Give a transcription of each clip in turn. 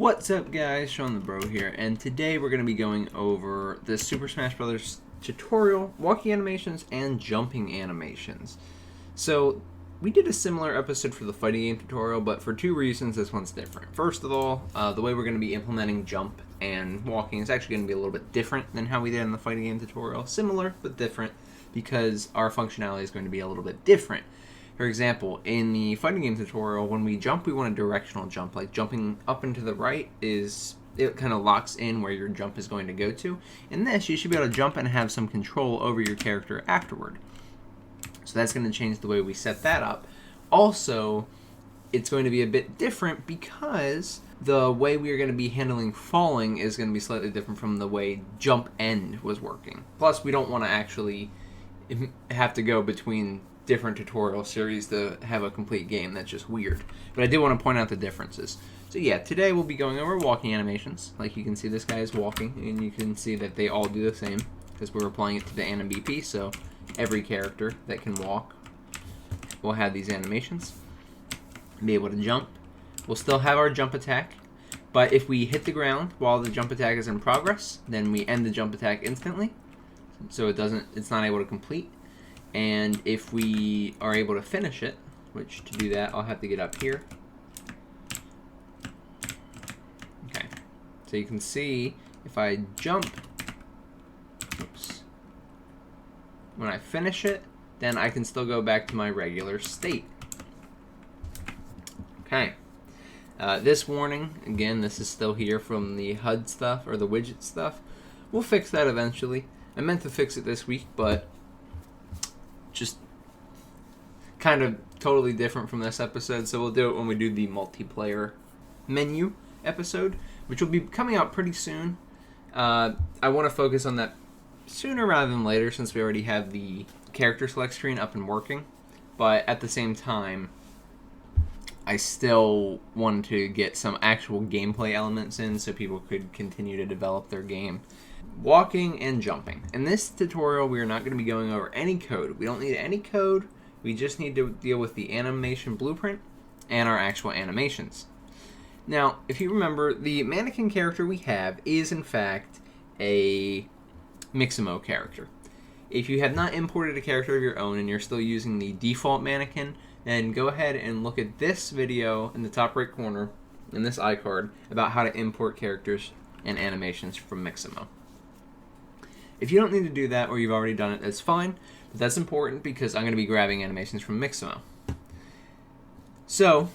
What's up guys, Shawnthebro here, and today we're going to be going over the Super Smash Brothers tutorial, walking animations, and jumping animations. So, we did a similar episode for the fighting game tutorial, but for two reasons this one's different. First of all, the way we're going to be implementing jump and walking is actually going to be a little bit different than how we did in the fighting game tutorial. Similar, but different, because our functionality is going to be a little bit different. For example, in the fighting game tutorial, when we jump, we want a directional jump. Like jumping up and to the right it kind of locks in where your jump is going to go to. In this, you should be able to jump and have some control over your character afterward. So that's going to change the way we set that up. Also, it's going to be a bit different because the way we are going to be handling falling is going to be slightly different from the way jump end was working. Plus, we don't want to actually have to go between different tutorial series to have a complete game. That's just weird. But I did want to point out the differences. So yeah, today we'll be going over walking animations. Like you can see, this guy is walking, and you can see that they all do the same because we're applying it to the anim BP. So every character that can walk will have these animations. Be able to jump. We'll still have our jump attack, but if we hit the ground while the jump attack is in progress, then we end the jump attack instantly, so it's not able to complete. And if we are able to finish it, which to do that, I'll have to get up here. Okay, so you can see if I jump, oops, when I finish it, then I can still go back to my regular state. Okay, this warning, again, this is still here from the HUD stuff, or the widget stuff. We'll fix that eventually. I meant to fix it this week, but just kind of totally different from this episode, so we'll do it when we do the multiplayer menu episode, which will be coming out pretty soon. I want to focus on that sooner rather than later, since we already have the character select screen up and working, but at the same time, I still wanted to get some actual gameplay elements in so people could continue to develop their game. Walking and jumping. In this tutorial, we are not going to be going over any code. We don't need any code. We just need to deal with the animation blueprint and our actual animations. Now, if you remember, the mannequin character we have is, in fact, a Mixamo character. If you have not imported a character of your own and you're still using the default mannequin, then go ahead and look at this video in the top right corner, in this iCard, about how to import characters and animations from Mixamo. If you don't need to do that, or you've already done it, that's fine. But that's important because I'm going to be grabbing animations from Mixamo. So,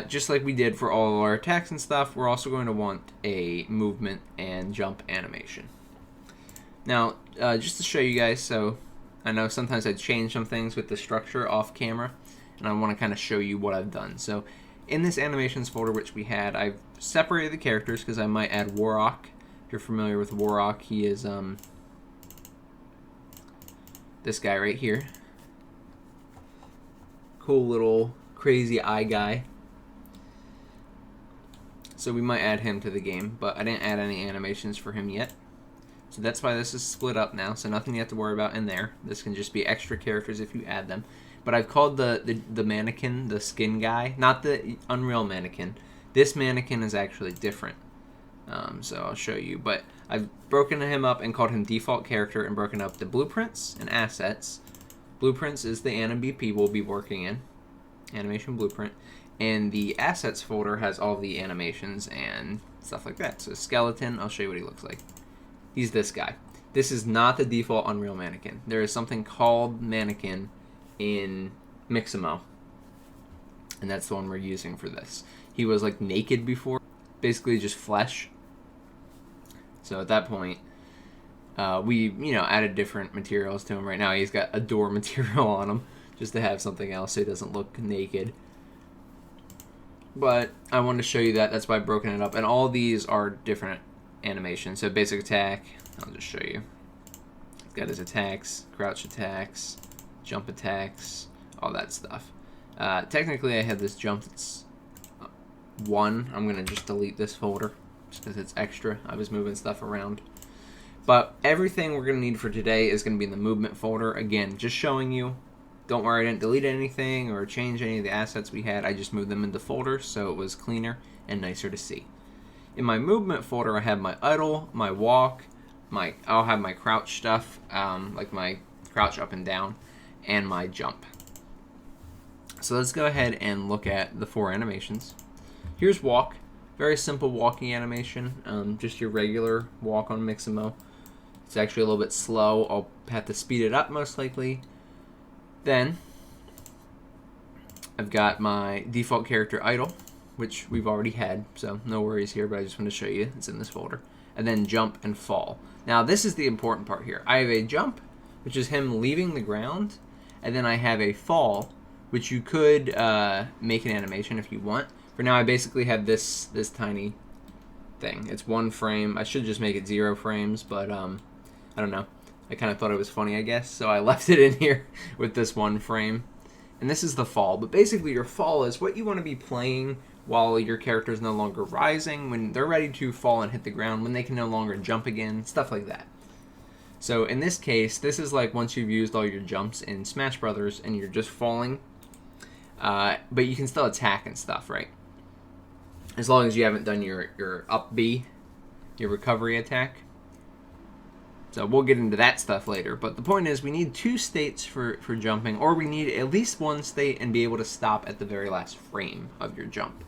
just like we did for all of our attacks and stuff, we're also going to want a movement and jump animation. Now, just to show you guys, so I know sometimes I change some things with the structure off camera, and I want to kind of show you what I've done. So, in this animations folder which we had, I've separated the characters because I might add Warrock. If you're familiar with Warrock, he is this guy right here. Cool little crazy eye guy. So we might add him to the game, but I didn't add any animations for him yet. So that's why this is split up now, so nothing you have to worry about in there. This can just be extra characters if you add them. But I've called the mannequin the skin guy, not the Unreal mannequin. This mannequin is actually different. So I'll show you, but I've broken him up and called him default character and broken up the blueprints and assets. Blueprints is the anim BP we'll be working in, animation blueprint, and the assets folder has all the animations and stuff like that. So skeleton, I'll show you what he looks like. He's this guy. This is not the default Unreal mannequin. There is something called mannequin in Mixamo, and that's the one we're using for this. He was like naked before, basically just flesh. So at that point, we added different materials to him. Right now he's got a door material on him just to have something else so he doesn't look naked. But I wanted to show you that. That's why I've broken it up. And all these are different animations. So basic attack, I'll just show you. He's got his attacks, crouch attacks, jump attacks, all that stuff. Technically I have this jump that's 1. I'm going to just delete this folder just because it's extra. I was moving stuff around. But everything we're going to need for today is going to be in the movement folder. Again, just showing you. Don't worry, I didn't delete anything or change any of the assets we had. I just moved them into folders so it was cleaner and nicer to see. In my movement folder, I have my idle, my walk, I'll have my crouch stuff, like my crouch up and down, and my jump. So let's go ahead and look at the 4 animations. Here's walk, very simple walking animation, just your regular walk on Mixamo. It's actually a little bit slow. I'll have to speed it up most likely. Then I've got my default character idle, which we've already had, so no worries here, but I just want to show you it's in this folder. And then jump and fall. Now this is the important part here. I have a jump, which is him leaving the ground, and then I have a fall, which you could make an animation if you want. For now, I basically have this tiny thing. It's 1 frame. I should just make it 0 frames, but I don't know. I kind of thought it was funny, I guess, so I left it in here with this 1 frame. And this is the fall, but basically your fall is what you want to be playing while your character is no longer rising, when they're ready to fall and hit the ground, when they can no longer jump again, stuff like that. So in this case, this is like once you've used all your jumps in Smash Brothers and you're just falling, but you can still attack and stuff, right? As long as you haven't done your up B, your recovery attack. So we'll get into that stuff later, but the point is we need 2 states for jumping, or we need at least 1 state and be able to stop at the very last frame of your jump.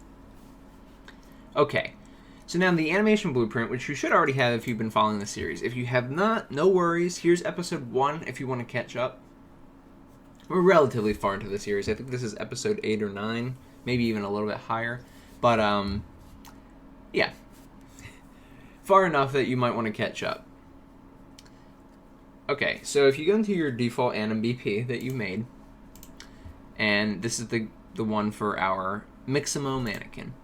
Okay, so now the animation blueprint, which you should already have if you've been following the series. If you have not, no worries. Here's episode 1 if you want to catch up. We're relatively far into the series. I think this is episode 8 or 9, maybe even a little bit higher. But, yeah. Far enough that you might want to catch up. Okay, so if you go into your default AnimBP that you made, and this is the one for our Mixamo mannequin.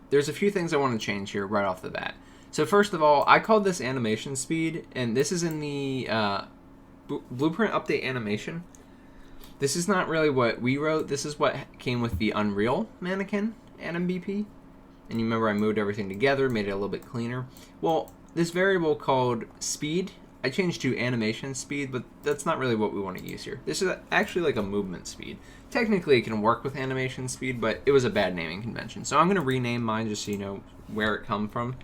There's a few things I want to change here right off the bat. So first of all, I called this animation speed, and this is in the blueprint update animation. This is not really what we wrote. This is what came with the Unreal mannequin AnimBP. And you remember I moved everything together, made it a little bit cleaner. Well, this variable called speed, I changed to animation speed, but that's not really what we want to use here. This is actually like a movement speed. Technically, it can work with animation speed, but it was a bad naming convention. So I'm going to rename mine just so you know where it come from.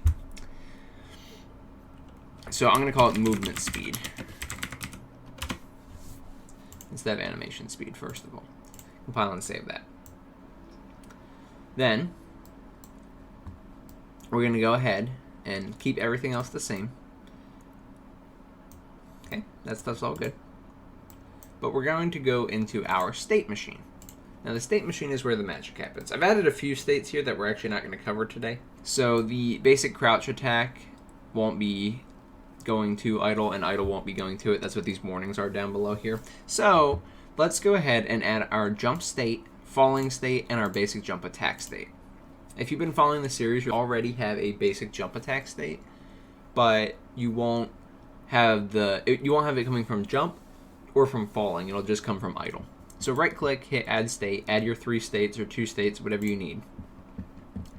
So I'm going to call it movement speed instead of animation speed, first of all. Compile and save that. Then we're going to go ahead and keep everything else the same. Okay, that stuff's all good. But we're going to go into our state machine. Now the state machine is where the magic happens. I've added a few states here that we're actually not going to cover today. So the basic crouch attack won't be going to idle, and idle won't be going to it. That's what these warnings are down below here. So let's go ahead and add our jump state, falling state, and our basic jump attack state. If you've been following the series, you already have a basic jump attack state, but you won't have it coming from jump or from falling. It'll just come from idle. So right click, hit add state, add your 3 states or 2 states, whatever you need.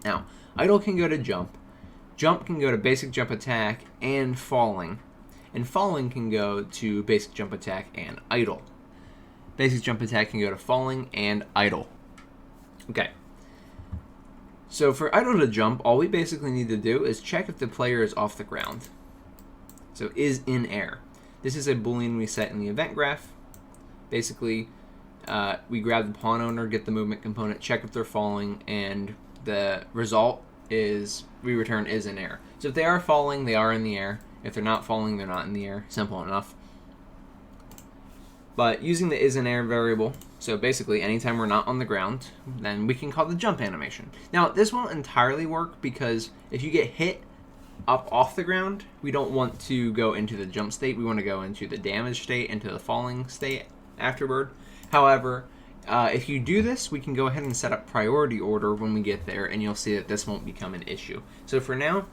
Now, idle can go to jump. Jump can go to basic jump attack and falling can go to basic jump attack and idle. Basic jump attack can go to falling and idle. Okay. So for idle to jump, all we basically need to do is check if the player is off the ground. So is in air. This is a boolean we set in the event graph. Basically, we grab the pawn owner, get the movement component, check if they're falling, and the result is we return is in air. So if they are falling, they are in the air. If they're not falling, they're not in the air. Simple enough. But using the is in air variable, so basically anytime we're not on the ground, then we can call the jump animation. Now this won't entirely work because if you get hit up off the ground, we don't want to go into the jump state. We want to go into the damage state, into the falling state afterward. However, if you do this, we can go ahead and set up priority order when we get there, and you'll see that this won't become an issue. So for now,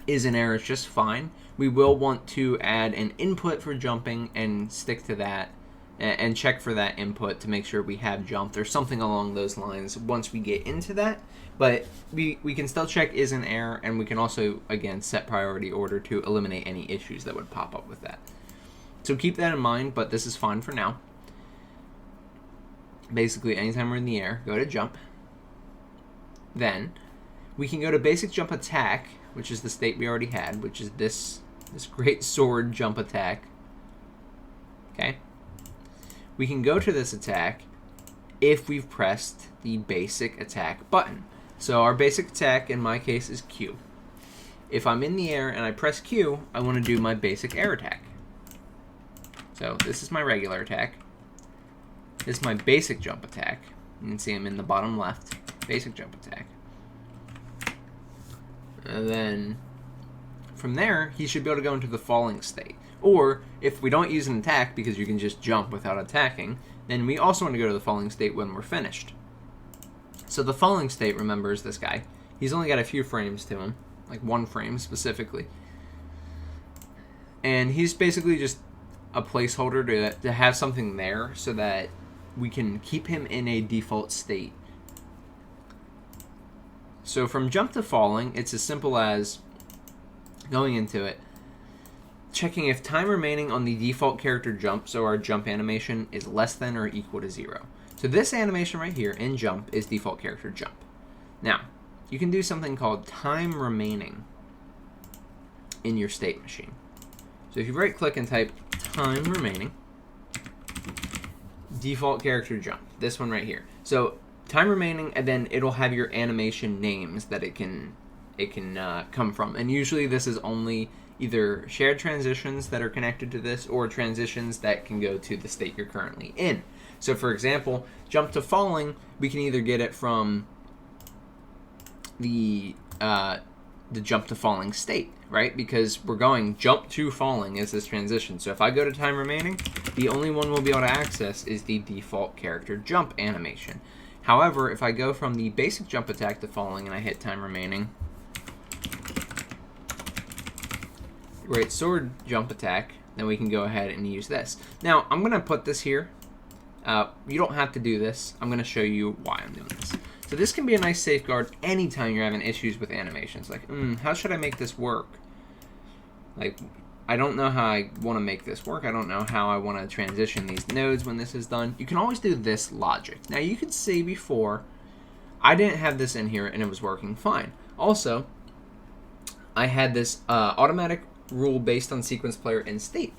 is in air is just fine. We will want to add an input for jumping and stick to that and check for that input to make sure we have jumped or something along those lines once we get into that. But we can still check is in air, and we can also, again, set priority order to eliminate any issues that would pop up with that. So keep that in mind, but this is fine for now. Basically, anytime we're in the air, go to jump. Then We can go to basic jump attack, which is the state we already had, which is this great sword jump attack. Okay. We can go to this attack if we've pressed the basic attack button. So our basic attack in my case is Q. If I'm in the air and I press Q, I want to do my basic air attack. So this is my regular attack. This is my basic jump attack. You can see I'm in the bottom left. Basic jump attack. And then from there, he should be able to go into the falling state. Or if we don't use an attack because you can just jump without attacking, then we also want to go to the falling state when we're finished. So the falling state, remember, is this guy. He's only got a few frames to him, like 1 frame specifically. And he's basically just a placeholder to have something there so that we can keep him in a default state. So from jump to falling, it's as simple as going into it, checking if time remaining on the default character jump, so our jump animation, is less than or equal to 0. So this animation right here in jump is default character jump. Now, you can do something called time remaining in your state machine. So if you right click and type time remaining, default character jump, this one right here. So time remaining, and then it'll have your animation names that it can come from. And usually this is only either shared transitions that are connected to this or transitions that can go to the state you're currently in. So for example, jump to falling, we can either get it from the jump to falling state, right? Because we're going jump to falling is this transition. So if I go to time remaining, the only one we'll be able to access is the default character jump animation. However, if I go from the basic jump attack to falling and I hit time remaining, great sword jump attack, then we can go ahead and use this. Now, I'm going to put this here. You don't have to do this. I'm going to show you why I'm doing this. So this can be a nice safeguard anytime you're having issues with animations. Like, how should I make this work? Like, I don't know how I want to make this work. I don't know how I want to transition these nodes when this is done. You can always do this logic. Now, you could see before, I didn't have this in here and it was working fine. Also, I had this automatic rule based on sequence player and state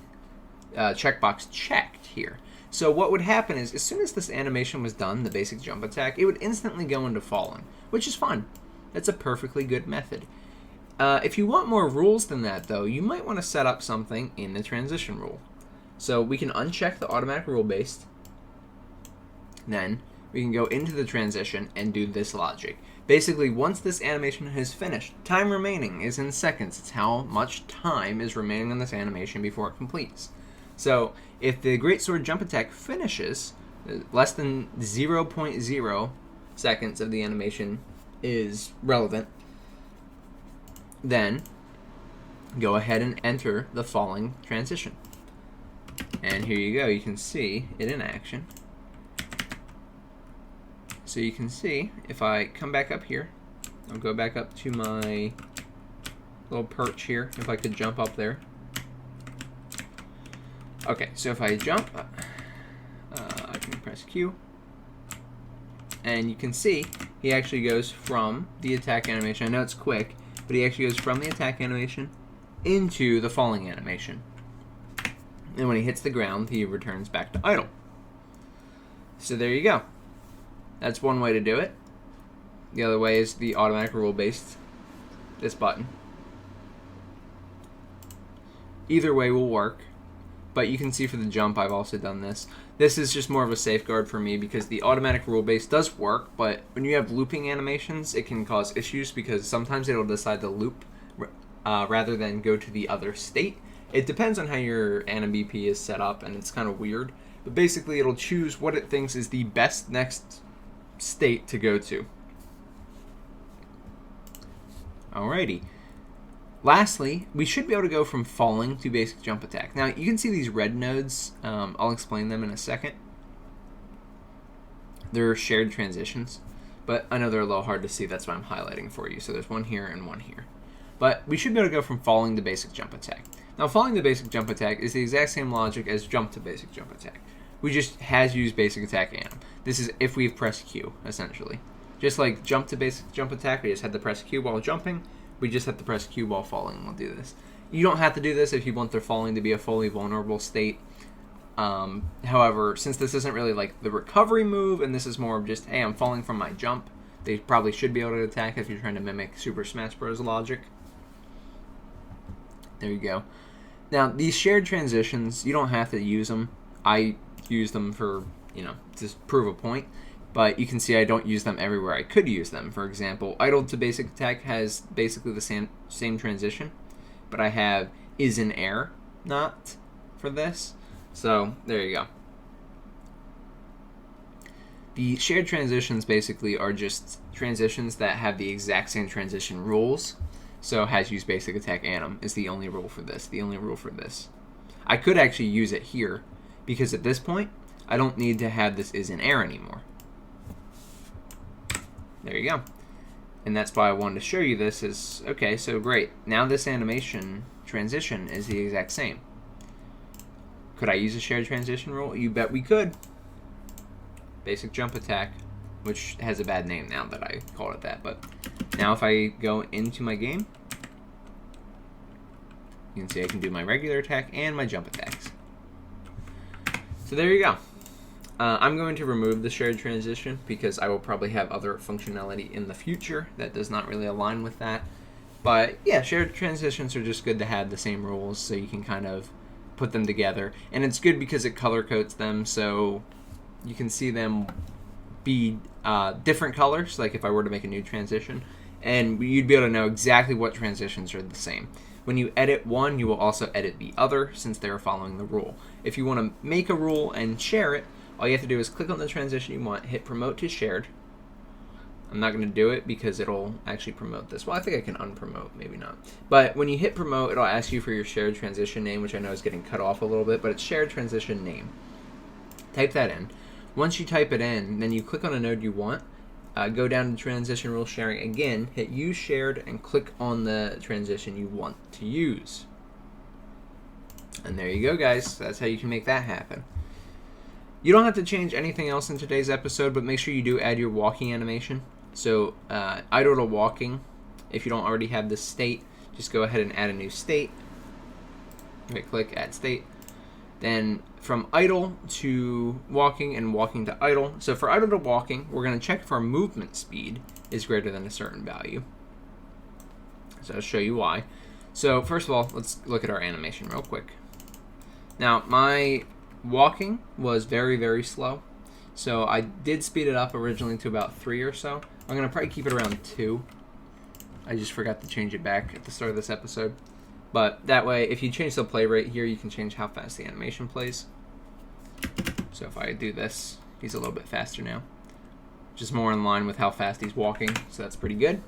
checkbox checked here. So what would happen is, as soon as this animation was done, the basic jump attack, it would instantly go into falling, which is fine. That's a perfectly good method. If you want more rules than that, though, you might want to set up something in the transition rule. So we can uncheck the automatic rule based. Then we can go into the transition and do this logic. Basically, once this animation is finished, time remaining is in seconds. It's how much time is remaining on this animation before it completes. So if the Great Sword Jump Attack finishes, less than 0.0 seconds of the animation is relevant, then go ahead and enter the falling transition. And here you go. You can see it in action. So you can see, if I come back up here, I'll go back up to my little perch here, if I could jump up there. Okay, so if I jump, I can press Q, and you can see he actually goes from the attack animation. I know it's quick, but he actually goes from the attack animation into the falling animation. And when he hits the ground, he returns back to idle. So there you go. That's one way to do it. The other way is the automatic rule-based, this button. Either way will work, but you can see for the jump I've also done this. This is just more of a safeguard for me because the automatic rule-based does work, but when you have looping animations, it can cause issues because sometimes it'll decide to loop rather than go to the other state. It depends on how your AnimBP is set up, and it's kind of weird, but basically it'll choose what it thinks is the best next state to go to. Alrighty. Lastly, we should be able to go from falling to basic jump attack. Now, you can see these red nodes. I'll explain them in a second. They're shared transitions, but I know they're a little hard to see. That's why I'm highlighting for you. So there's one here and one here. But we should be able to go from falling to basic jump attack. Now, falling to basic jump attack is the exact same logic as jump to basic jump attack. We just has used basic attack anim. This is if we've pressed Q, essentially. Just like jump to basic jump attack, we just had to press Q while jumping. We just have to press Q while falling. We'll do this. You don't have to do this if you want their falling to be a fully vulnerable state. However, since this isn't really like the recovery move, and this is more of just, hey, I'm falling from my jump, they probably should be able to attack if you're trying to mimic Super Smash Bros. Logic. There you go. Now, these shared transitions, you don't have to use them. I use them for, to prove a point. But you can see I don't use them everywhere I could use them. For example, idle to basic attack has basically the same transition. But I have is in air not for this. So, there you go. The shared transitions basically are just transitions that have the exact same transition rules. So, has used basic attack anim is the only rule for this. The only rule for this. I could actually use it here, because at this point, I don't need to have this is in air anymore. There you go. And that's why I wanted to show you this is, okay, so great. Now this animation transition is the exact same. Could I use a shared transition rule? You bet we could. Basic jump attack, which has a bad name now that I called it that. But now if I go into my game, you can see I can do my regular attack and my jump attacks. So there you go. I'm going to remove the shared transition because I will probably have other functionality in the future that does not really align with that. But yeah, shared transitions are just good to have the same rules so you can kind of put them together. And it's good because it color codes them so you can see them be different colors, like if I were to make a new transition. And you'd be able to know exactly what transitions are the same. When you edit one, you will also edit the other since they're following the rule. If you want to make a rule and share it, all you have to do is click on the transition you want, hit promote to shared. I'm not going to do it because it'll actually promote this. Well, I think I can unpromote, maybe not. But when you hit promote, it'll ask you for your shared transition name, which I know is getting cut off a little bit, but it's shared transition name. Type that in. Once you type it in, then you click on a node you want, go down to transition rule sharing again, hit use shared, and click on the transition you want to use. And there you go, guys. That's how you can make that happen. You don't have to change anything else in today's episode, but make sure you do add your walking animation. So, idle to walking, if you don't already have this state, just go ahead and add a new state. Right click, add state. Then from idle to walking and walking to idle. So for idle to walking, we're going to check if our movement speed is greater than a certain value. So I'll show you why. So first of all, let's look at our animation real quick. Now, my walking was very, very slow. So I did speed it up originally to about 3 or so. I'm going to probably keep it around 2. I just forgot to change it back at the start of this episode. But that way, if you change the play rate here, you can change how fast the animation plays. So if I do this, he's a little bit faster now. Just more in line with how fast he's walking, so that's pretty good.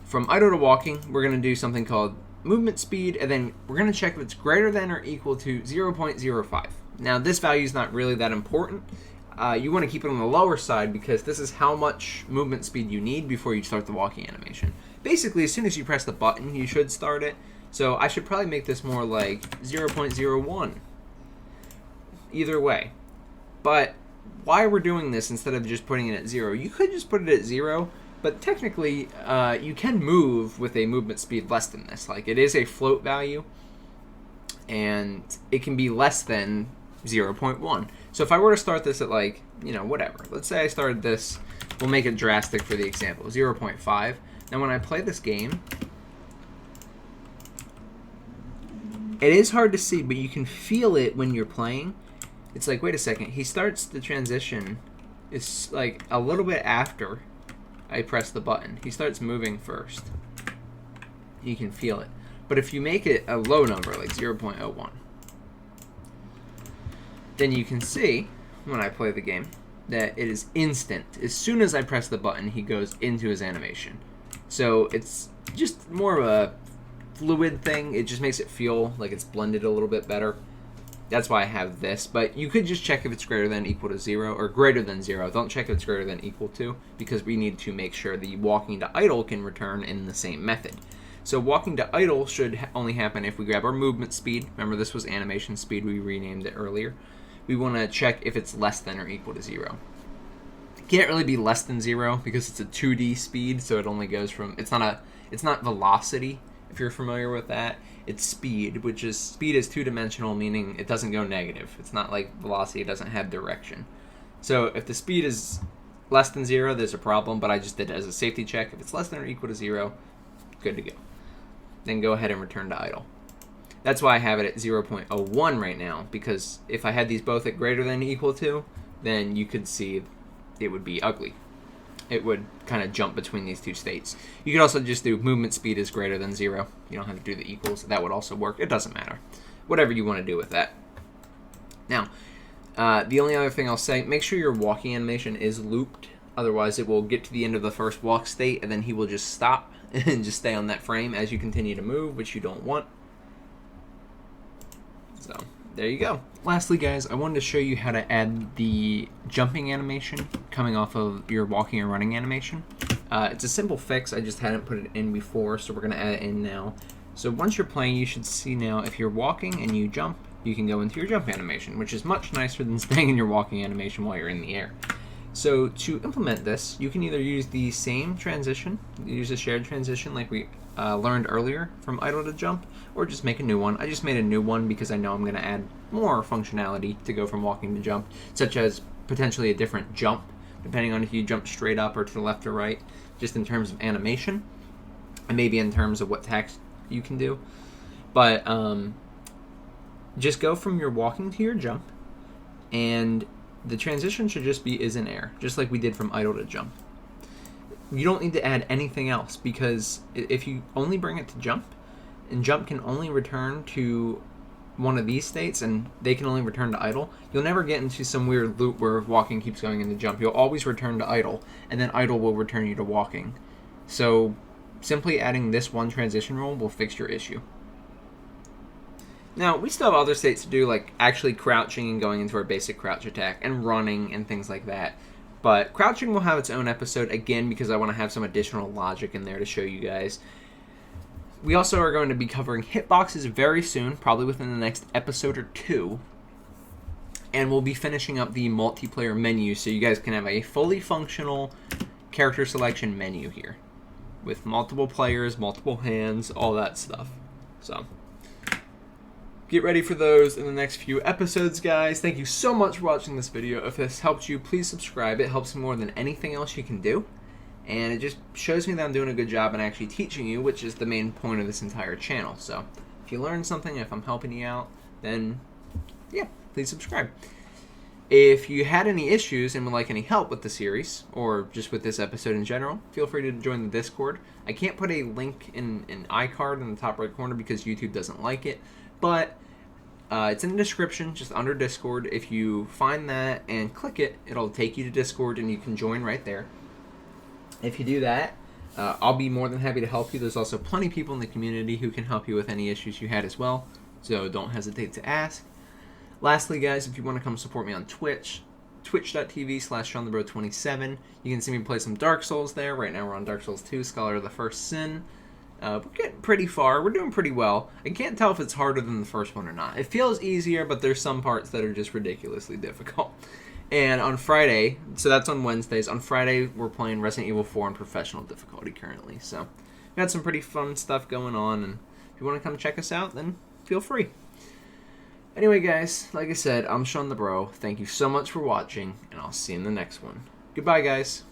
From idle to walking, we're going to do something called movement speed, and then we're going to check if it's greater than or equal to 0.05. Now, this value is not really that important. You want to keep it on the lower side because this is how much movement speed you need before you start the walking animation. Basically, as soon as you press the button, you should start it. So I should probably make this more like 0.01. Either way. But why we're doing this instead of just putting it at 0, you could just put it at 0, but technically you can move with a movement speed less than this. Like, it is a float value, and it can be less than 0.1. So if I were to start this at, like, whatever. Let's say I started this, we'll make it drastic for the example, 0.5. Now when I play this game, it is hard to see, but you can feel it when you're playing. It's like, wait a second, he starts the transition, it's like a little bit after I press the button. He starts moving first. You can feel it. But if you make it a low number, like 0.01, then you can see, when I play the game, that it is instant. As soon as I press the button, he goes into his animation. So it's just more of a fluid thing. It just makes it feel like it's blended a little bit better. That's why I have this. But you could just check if it's greater than or equal to 0, or greater than 0. Don't check if it's greater than or equal to, because we need to make sure the walking to idle can return in the same method. So walking to idle should only happen if we grab our movement speed. Remember, this was animation speed. We renamed it earlier. We want to check if it's less than or equal to 0. Can't really be less than 0 because it's a 2D speed, so it only goes from, it's not velocity, if you're familiar with that. It's speed, which is, speed is two-dimensional, meaning it doesn't go negative. It's not like velocity, it doesn't have direction. So if the speed is less than 0, there's a problem, but I just did it as a safety check. If it's less than or equal to 0, good to go. Then go ahead and return to idle. That's why I have it at 0.01 right now, because if I had these both at greater than or equal to, then you could see it would be ugly. It would kind of jump between these two states. You could also just do movement speed is greater than 0. You don't have to do the equals. That would also work. It doesn't matter. Whatever you want to do with that. Now, the only other thing I'll say, make sure your walking animation is looped. Otherwise, it will get to the end of the first walk state, and then he will just stop and just stay on that frame as you continue to move, which you don't want. So, there you go. Lastly, guys, I wanted to show you how to add the jumping animation coming off of your walking and running animation. It's a simple fix. I just hadn't put it in before, so we're going to add it in now. So once you're playing, you should see now if you're walking and you jump, you can go into your jump animation, which is much nicer than staying in your walking animation while you're in the air. So to implement this, you can either use the same transition, use a shared transition like we learned earlier from idle to jump, or just make a new one. I just made a new one because I know I'm going to add more functionality to go from walking to jump, such as potentially a different jump, depending on if you jump straight up or to the left or right, just in terms of animation, and maybe in terms of what text you can do. But just go from your walking to your jump, and the transition should just be is in air, just like we did from idle to jump. You don't need to add anything else, because if you only bring it to jump, and jump can only return to one of these states, and they can only return to idle, you'll never get into some weird loop where walking keeps going into jump. You'll always return to idle, and then idle will return you to walking. So simply adding this one transition rule will fix your issue. Now, we still have other states to do, like actually crouching and going into our basic crouch attack, and running and things like that. But crouching will have its own episode, again, because I want to have some additional logic in there to show you guys. We also are going to be covering hitboxes very soon, probably within the next episode or 2. And we'll be finishing up the multiplayer menu, so you guys can have a fully functional character selection menu here, with multiple players, multiple hands, all that stuff. So get ready for those in the next few episodes, guys. Thank you so much for watching this video. If this helped you, please subscribe. It helps more than anything else you can do. And it just shows me that I'm doing a good job in actually teaching you, which is the main point of this entire channel. So if you learn something, if I'm helping you out, then yeah, please subscribe. If you had any issues and would like any help with the series, or just with this episode in general, feel free to join the Discord. I can't put a link in an iCard in the top right corner because YouTube doesn't like it. But it's in the description, just under Discord. If you find that and click it, it'll take you to Discord and you can join right there. If you do that, I'll be more than happy to help you. There's also plenty of people in the community who can help you with any issues you had as well, so don't hesitate to ask. Lastly, guys, if you want to come support me on Twitch, twitch.tv/Shawnthebro27. You can see me play some Dark Souls there. Right now we're on Dark Souls 2, Scholar of the First Sin. We're getting pretty far. We're doing pretty well. I can't tell if it's harder than the first one or not. It feels easier, but there's some parts that are just ridiculously difficult. And on Friday, so that's on Wednesdays, on Friday we're playing Resident Evil 4 on professional difficulty currently. So we've got some pretty fun stuff going on, and if you want to come check us out, then feel free. Anyway, guys, like I said, I'm Shawnthebro. Thank you so much for watching, and I'll see you in the next one. Goodbye, guys.